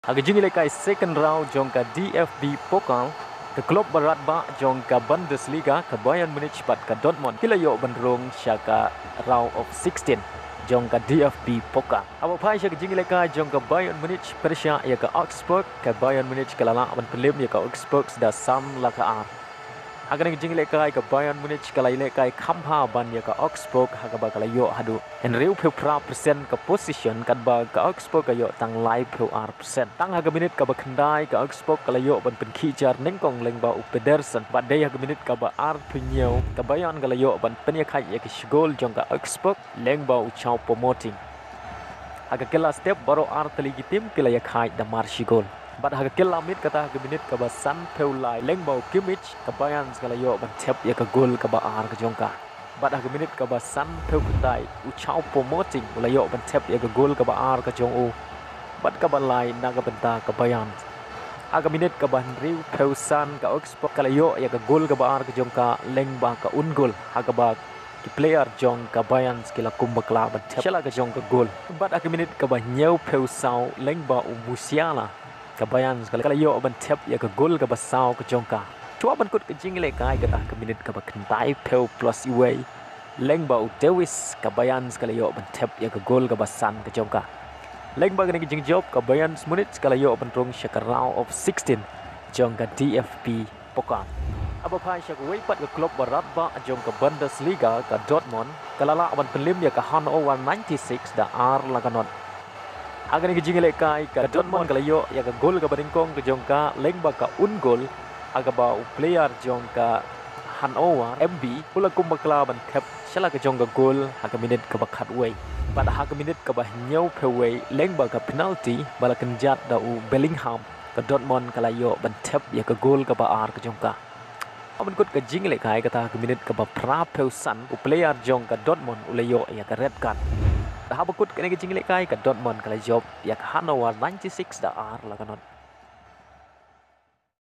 Aga jingi lekai second round jongka DFB Pokal ke klub berat ba jongka Bundesliga ke Bayern Munich bat ke Dortmund kila yo benrung syaka round of 16 jongka DFB Pokal. Abo pai syaka jingi lekai jongka Bayern Munich Persia ya ke Augsburg ke Bayern Munich kelala ban pelim ya ke Augsburg sudah sam laka ar. Agar jingi lekai ke Bayern Munich kalai lekai kamha ban ya ke Augsburg haga ba kalai yo hadu en riu pra persen ke position kad ba ke Augsburg yo tang live persen tang haga minit ka ba kendai ke Augsburg kalai yo ban penkijar nengkong leng ba Pedersen ba day haga minit ka ba ar punyau ke Bayern kalai yo ban penyakai ya ke gol jong ke Augsburg leng ba chau promoting haga kela step baru ar teligitim kila ya khai da marshi gol bat haga kela mit kata haga minit ka ba san peulai leng ba Kimmich ke Bayern kalai yo ban tep ya ke gol ka ba ar ke jongka bat haga minit ka ba san peu kundai chau promoting ulai yo ban tep ya ke gol ka ba ar ke jong u bat ka ba lai naga benta ke Bayern haga minit ka ba riu peu san ke Augsburg kalai yo ya ke gol ka ba ar ke jongka leng ba ka ungol haga ba ki player jong ka Bayern skila kumbakla ban tep shala ke jong ke gol bat haga minit ka ba nyau peu sau leng ba Musiala ke Bayern kala yo ban tep ya ke gol ke basau ke jongka tua ban kut ke jing le kai ke ke minit ke ba kentai peu plus away leng ba Davis ke Bayern kala yo ban tep ya ke gol ke basan ke jongka leng ba ke jing job ke Bayern Munich kala yo ban rong syaka round of 16 jongka DFB Pokal aba pai syaka wei pat ke klub berat ba jongka Bundesliga ke Dortmund kala la ban pelim ya ke Hannover 96 da ar laganot agar ni jingi lekai ke Dortmund kala yo ya ke gol ke baringkong ke jongka leng ba ka ungol aga ba player jongka Hannover MB pula kumbakla ban kep shala ke jongka gol haga minit ke bakat way pada haga minit ke bah nyau peway leng ba ka penalty bala kenjat da Bellingham ke Dortmund kala yo ban tep ya ke gol ke ba ar ke jongka amun kut ke jingi lekai kata haga minit ke ba pra peusan player jongka Dortmund ulai yo ya ke red card dah bakut kena ke jingi lekai ke Dortmund kala job ya ke Hannover 96 da ar laganot